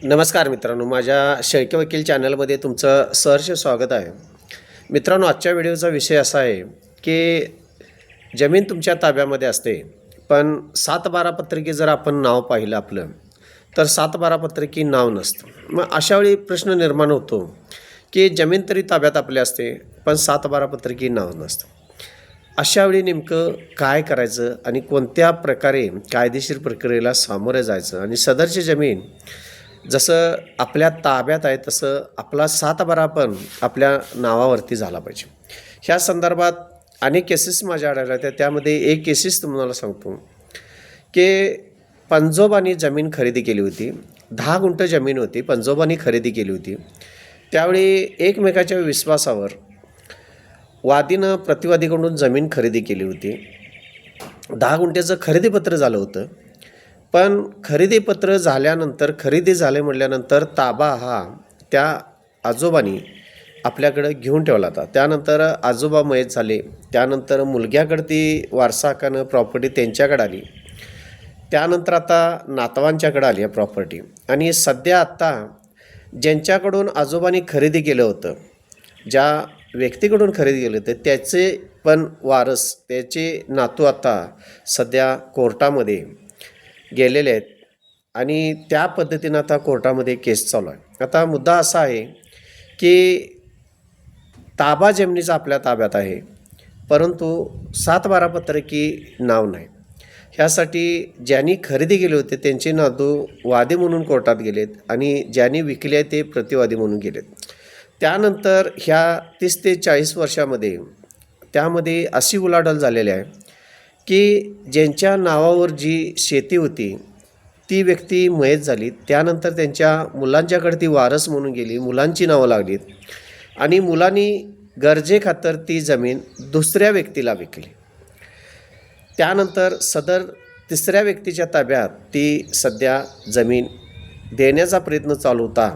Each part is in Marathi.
नमस्कार मित्रांनो, माझ्या शेळके वकील चॅनलमध्ये तुमचं सहर्ष स्वागत आहे. मित्रांनो, आजच्या व्हिडिओचा विषय असा आहे की जमीन तुमच्या ताब्यामध्ये असते, पण 7/12 पत्रकी जर आपण नाव पाहिलं आपलं, तर 7/12 पत्रकी नाव नसतं. मग अशावेळी प्रश्न निर्माण होतो की जमीन तरी ताब्यात आपल्या असते, पण 7/12 पत्रकी नाव नसतं. अशावेळी नेमकं काय करायचं आणि कोणत्या प्रकारे कायदेशीर प्रक्रियेला सामोरं जायचं आणि सदरची जमीन जसं आपल्या ताब्यात आहे तसं आपला 7/12 पण आपल्या नावावरती झाला पाहिजे. ह्या संदर्भात अनेक केसेस माझ्या आढळल्या होत्या. त्यामध्ये एक केसेस तुम्हाला सांगतो की पंजोबांनी जमीन खरेदी केली होती. 10 गुंठ जमीन होती, पंजोबांनी खरेदी केली होती. त्यावेळी एकमेकाच्या विश्वासावर वादीनं प्रतिवादीकडून जमीन खरेदी केली होती. 10 गुंठ्याचं खरेदीपत्र झालं होतं. पण खरेदीपत्र झाल्यानंतर खरेदी झाले म्हटल्यानंतर ताबा हा त्या आजोबांनी आपल्याकडं घेऊन ठेवला होता. त्यानंतर आजोबा मयत झाले. त्यानंतर मुलग्याकडे ती वारसा हक्कानं प्रॉपर्टी त्यांच्याकडे आली. त्यानंतर आता नातवांच्याकडे आली आहे प्रॉपर्टी. आणि सध्या आत्ता ज्यांच्याकडून आजोबांनी खरेदी केलं होतं, ज्या व्यक्तीकडून खरेदी केलं होतं, त्याचे पण वारस, त्याचे नातू आता सध्या कोर्टामध्ये गेलेले आहेत आणि त्या पद्धतीनं आता कोर्टामध्ये केस चालू आहे. आता मुद्दा असा आहे की ताबा जमिनीचा आपल्या ताब्यात आहे, परंतु 7/12 पत्रकी नाव नाही. ह्यासाठी ज्यांनी खरेदी केले होते त्यांचे नातू वादी म्हणून कोर्टात गेलेत आणि ज्यांनी विकले आहे ते प्रतिवादी म्हणून गेलेत. त्यानंतर ह्या 30 ते 40 वर्षामध्ये त्यामध्ये अशी उलाढाल झालेली आहे की ज्यांच्या नावावर जी शेती होती ती व्यक्ती मयत झाली. त्यानंतर त्यांच्या मुलांच्याकडे ती वारस म्हणून गेली, मुलांची नावं लागलीत आणि मुलांनी गरजेखातर ती जमीन दुसऱ्या व्यक्तीला विकली. त्यानंतर सदर तिसऱ्या व्यक्तीच्या ताब्यात ती सध्या जमीन देण्याचा प्रयत्न चालू होता,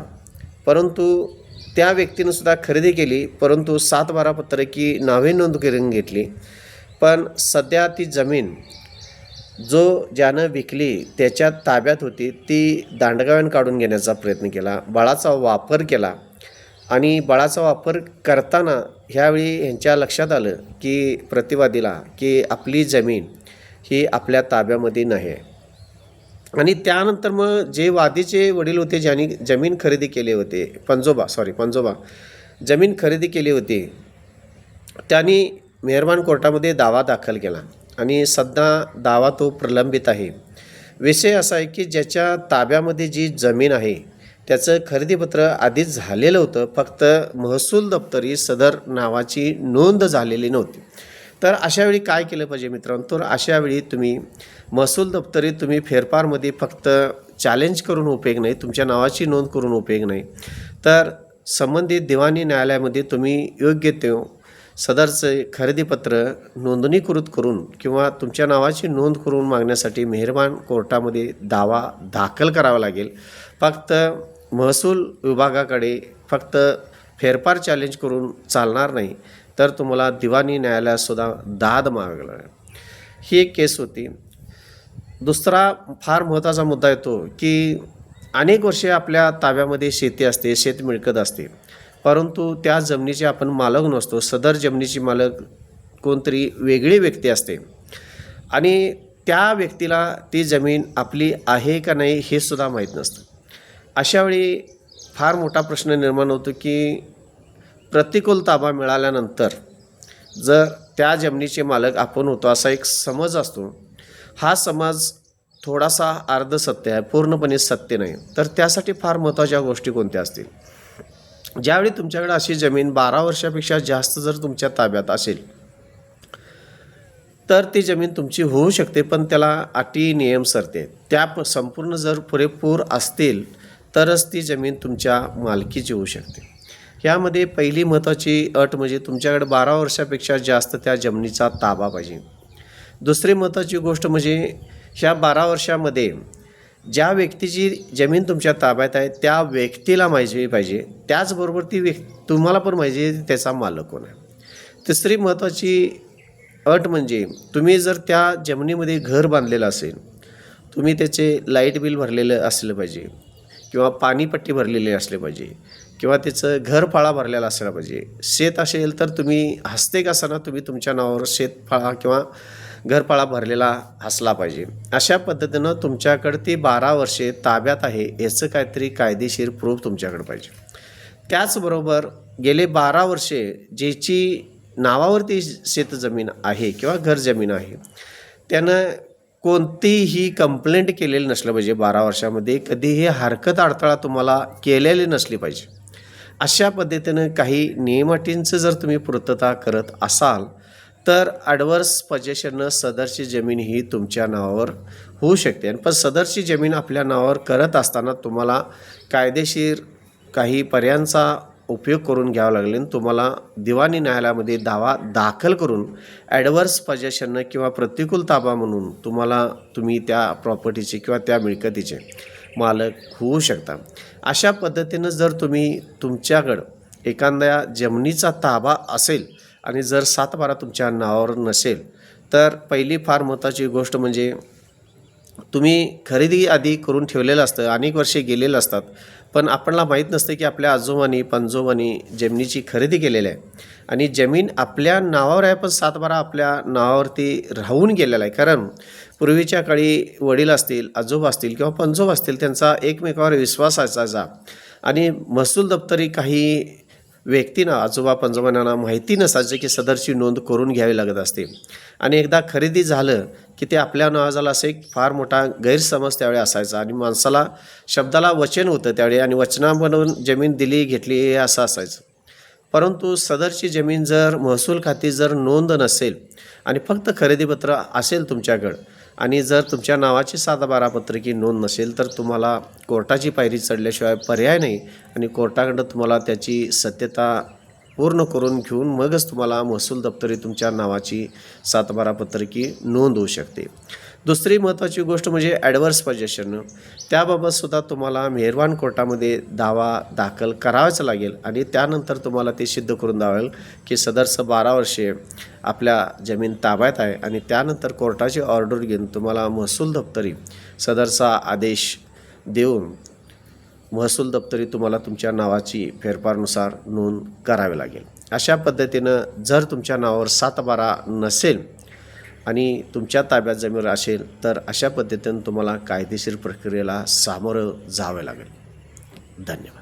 परंतु त्या व्यक्तीनंसुद्धा खरेदी केली, परंतु 7/12 पत्रकी नावे नोंद करून घेतली. पण सध्या ती जमीन ज्यानं विकली त्याच्या ताब्यात होती, ती दांडगाव्यानं काढून घेण्याचा प्रयत्न केला, बळाचा वापर केला. आणि बळाचा वापर करताना ह्यावेळी ह्यांच्या लक्षात आलं की प्रतिवादीला की आपली जमीन ही आपल्या ताब्यामध्ये नाही आहे. आणि त्यानंतर मग जे वादीचे वडील होते, ज्यांनी जमीन खरेदी केले होते, पंजोबा जमीन खरेदी केली होती, त्यांनी मेहरबान कोर्टामध्ये दावा दाखल केला आणि सध्या दावा तो प्रलंबित आहे. विषय असा आहे की ज्याच्या ताब्यामध्ये जी जमीन आहे त्याचं खरेदीपत्र आधीच झालेलं होतं, फक्त महसूल दप्तरी सदर नावाची नोंद झालेली नव्हती. तर अशावेळी काय केलं पाहिजे मित्रांनो? तर अशावेळी तुम्ही महसूल दप्तरी तुम्ही फेरफारमध्ये फक्त चॅलेंज करून उपयोग नाही, तुमच्या नावाची नोंद करून उपयोग नाही, तर संबंधित दिवाणी न्यायालयामध्ये तुम्ही योग्य ते सदरचे खरेदीपत्र नोंदणीकृत करून किंवा तुमच्या नावाची नोंद करून मागण्यासाठी मेहरबान कोर्टामध्ये दावा दाखल करावा लागेल. फक्त महसूल विभागाकडे फक्त फेरफार चॅलेंज करून चालणार नाही, तर तुम्हाला दिवाणी न्यायालयातसुद्धा दाद मागावी लागेल. ही एक केस होती. दुसरा फार महत्त्वाचा मुद्दा येतो की अनेक वर्षे आपल्या ताब्यामध्ये शेती असते, शेत मिळकत असते, परंतु त्या जमिनीचे आपण मालक नसतो. सदर जमिनीची मालक कोणतरी वेगळी व्यक्ती असते आणि त्या व्यक्तीला ती जमीन आपली आहे का नाही हे सुद्धा माहीत नसतं. अशावेळी फार मोठा प्रश्न निर्माण होतो की प्रतिकूल ताबा मिळाल्यानंतर जर त्या जमिनीचे मालक आपण होतो असा एक समज असतो. हा समज थोडासा अर्धसत्य आहे, पूर्णपणे सत्य नाही. तर त्यासाठी फार महत्त्वाच्या गोष्टी कोणत्या असतील? ज्यावेळी तुमच्याकडे अशी जमीन 12 वर्षापेक्षा जास्त जर तुमच्या ताब्यात असेल तर ती जमीन तुमची होऊ शकते, पण त्याला अटी नियम सरते. त्या संपूर्ण जर पुरेपूर असतील तरच ती जमीन तुमच्या मालकीची होऊ शकते. ह्यामध्ये पहिली महत्त्वाची अट म्हणजे तुमच्याकडे 12 वर्षापेक्षा जास्त त्या जमिनीचा ताबा पाहिजे. दुसरी महत्त्वाची गोष्ट म्हणजे ह्या 12 वर्षामध्ये ज्या व्यक्तीची जमीन तुमच्या ताब्यात आहे त्या व्यक्तीला माहिती पाहिजे, त्याचबरोबर ती तुम्हाला पण माहिती त्याचा मालक कोण आहे. तिसरी महत्त्वाची अट म्हणजे तुम्ही जर त्या जमिनीमध्ये घर बांधलेलं असेल, तुम्ही त्याचे लाईट बिल भरलेलं असलं पाहिजे किंवा पाणीपट्टी भरलेली असली पाहिजे किंवा त्याचं घरफाळा भरलेला असला पाहिजे. शेत असेल तर तुम्ही हस्ते कसं तुम्ही तुमच्या नावावर शेतफाळा किंवा घरफाळा भरलेला असला पाहिजे. अशा पद्धतीनं तुमच्याकडे ती 12 वर्षे ताब्यात आहे याचं काहीतरी कायदेशीर प्रूफ तुमच्याकडे पाहिजे. त्याचबरोबर गेले 12 वर्षे ज्याची नावावरती शेतजमीन आहे किंवा घर जमीन आहे त्यानं कोणतीही कंप्लेंट केलेली नसलं पाहिजे. 12 वर्षामध्ये कधीही हरकत अडथळा तुम्हाला केलेली नसली पाहिजे. अशा पद्धतीनं काही नियमाटींचं जर तुम्ही पूर्तता करत असाल तर ॲडव्हर्स पोजेशननं सदरची जमीन ही तुमच्या नावावर होऊ शकते. पण सदरची जमीन आपल्या नावावर करत असताना तुम्हाला कायदेशीर काही पर्यायांचा उपयोग करून घ्यावा लागेल. तुम्हाला दिवाणी न्यायालयामध्ये दावा दाखल करून ॲडव्हर्स पोजेशननं किंवा प्रतिकूल ताबा म्हणून तुम्ही त्या प्रॉपर्टीचे किंवा त्या मिळकतीचे मालक होऊ शकता. अशा पद्धतीनं जर तुम्ही तुमच्याकडं एखाद्या जमिनीचा ताबा असेल आणि जर 7/12 तुमच्या नावावर नसेल तर पहिली फार महत्त्वाची गोष्ट म्हणजे तुम्ही खरेदी आधी करून ठेवलेलं असतं. अनेक वर्षे गेलेलं असतात पण आपल्याला माहीत नसतं की आपल्या आजोबांनी पणजोबांनी जमिनीची खरेदी केलेली आहे आणि जमीन आपल्या नावावर आहे पण 7/12 आपल्या नावावरती राहून गेलेला आहे. कारण पूर्वीच्या काळी वडील असतील आजोबा असतील किंवा पणजोबा असतील त्यांचा एकमेकावर विश्वास असायचा आणि महसूल दप्तरी काही व्यक्तींना आजोबा पणजोबांना माहिती नसायचं की सदरची नोंद करून घ्यावी लागत असते आणि एकदा खरेदी झालं की ते आपल्या नावा झालं असं एक फार मोठा गैरसमज त्यावेळी असायचा आणि माणसाला शब्दाला वचन होतं त्यावेळी आणि वचना बनवून जमीन दिली घेतली हे असं असायचं. परंतु सदरची जमीन जर महसूल खाती जर नोंद नसेल आणि फक्त खरेदीपत्र असेल तुमच्याकडं आणि जर तुमच्या नावाची 7/12 पत्रकी नोंद नसेल तर तुम्हाला कोर्टाची पायरी चढल्याशिवाय पर्याय नाही आणि कोर्टाकडं तुम्हाला त्याची सत्यता पूर्ण करून घेऊन मगच तुम्हाला महसूल दप्तरी तुमच्या नावाची 7/12 पत्रकी नोंद होऊ शकते. दुसरी महत्त्वाची गोष्ट म्हणजे ॲडव्हर्स पोजेशन. त्याबाबतसुद्धा तुम्हाला मेहरबान कोर्टामध्ये दावा दाखल करावाच लागेल आणि त्यानंतर तुम्हाला ते सिद्ध करून द्यावं की सदरचं 12 वर्षे आपल्या जमीन ताब्यात आहे आणि त्यानंतर कोर्टाची ऑर्डर घेऊन तुम्हाला महसूल दप्तरी सदरचा आदेश देऊन महसूल दप्तरी तुम्हाला तुमच्या नावाची फेरफारनुसार नोंद करावी लागेल. अशा पद्धतीनं जर तुमच्या नावावर 7/12 नसेल आणि तुमच्या ताब्यात जमीन असेल तर अशा पद्धतीनं तुम्हाला कायदेशीर प्रक्रियेला सामोरं जावं लागेल. धन्यवाद.